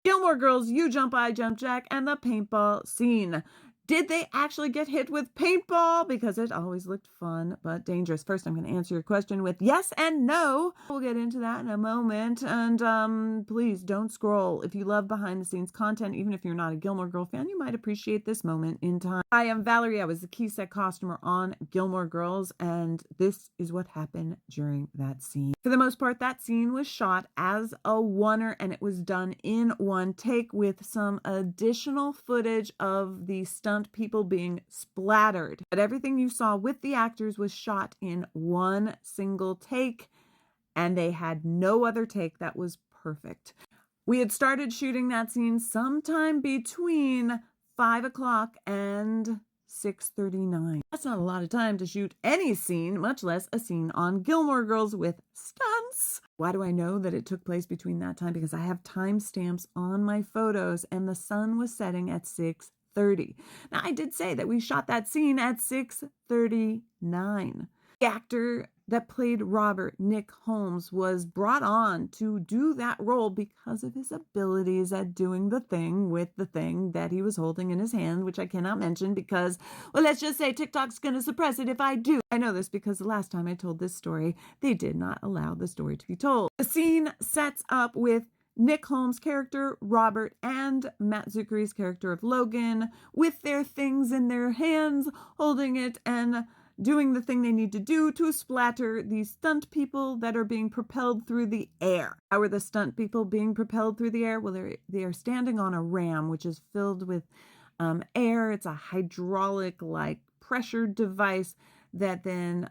Gilmore Girls, You Jump, I Jump Jack, and the paintball scene. Did they actually get hit with paintball? Because it always looked fun, but dangerous. First, I'm going to answer your question with yes and no. We'll get into that in a moment. And please don't scroll. If you love behind the scenes content, even if you're not a Gilmore Girl fan, you might appreciate this moment in time. Hi, I'm Valerie. I was the key set costumer on Gilmore Girls, and this is what happened during that scene. For the most part, that scene was shot as a oneer, and it was done in one take with some additional footage of the stunt people being splattered. But everything you saw with the actors was shot in one single take, and they had no other take that was perfect. We had started shooting that scene sometime between 5 o'clock and 6:39. That's not a lot of time to shoot any scene, much less a scene on Gilmore Girls with stunts. Why do I know that it took place between that time? Because I have timestamps on my photos, and the sun was setting at 6:30. Now, I did say that we shot that scene at 6:39. The actor that played Robert, Nick Holmes, was brought on to do that role because of his abilities at doing the thing with the thing that he was holding in his hand, which I cannot mention because, well, let's just say TikTok's going to suppress it if I do. I know this because the last time I told this story, they did not allow the story to be told. The scene sets up with Nick Holmes' character, Robert, and Matt Zuckery's character of Logan with their things in their hands, holding it and doing the thing they need to do to splatter these stunt people that are being propelled through the air. How are the stunt people being propelled through the air? Well, they are standing on a ram, which is filled with air. It's a hydraulic-like pressure device that then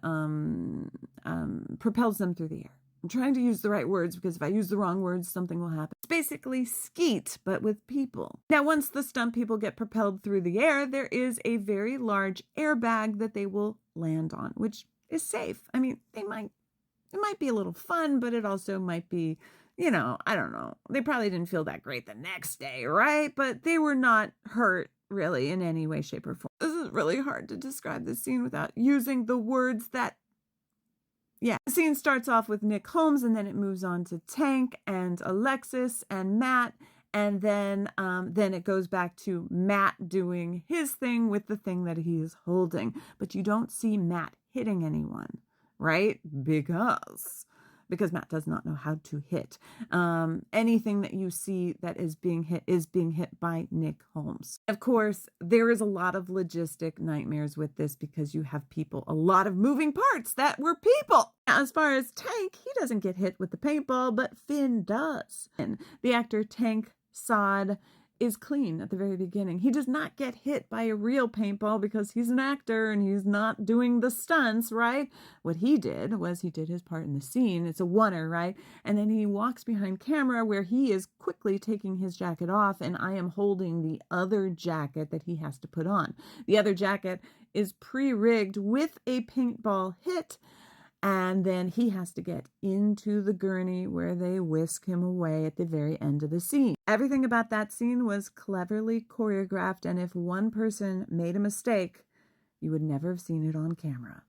propels them through the air. I'm trying to use the right words because if I use the wrong words, something will happen. It's basically skeet, but with people. Now, once the stunt people get propelled through the air, there is a very large airbag that they will land on, which is safe. I mean, it might be a little fun, but it also might be, I don't know. They probably didn't feel that great the next day, right? But they were not hurt really in any way, shape, or form. This is really hard to describe this scene without using the words that the scene starts off with Nick Holmes, and then it moves on to Tank and Alexis and Matt, and then it goes back to Matt doing his thing with the thing that he is holding. But you don't see Matt hitting anyone, right? Because Matt does not know how to hit. Anything that you see that is being hit by Nick Holmes. Of course, there is a lot of logistic nightmares with this because you have a lot of moving parts that were people. Now, as far as Tank, he doesn't get hit with the paintball, but Finn does. And the actor Tank Sod is clean at the very beginning. He does not get hit by a real paintball because he's an actor and he's not doing the stunts, right? What he did was he did his part in the scene. It's a oneer, right? And then he walks behind camera where he is quickly taking his jacket off, and I am holding the other jacket that he has to put on. The other jacket is pre-rigged with a paintball hit, and then he has to get into the gurney where they whisk him away at the very end of the scene. Everything about that scene was cleverly choreographed, and if one person made a mistake, you would never have seen it on camera.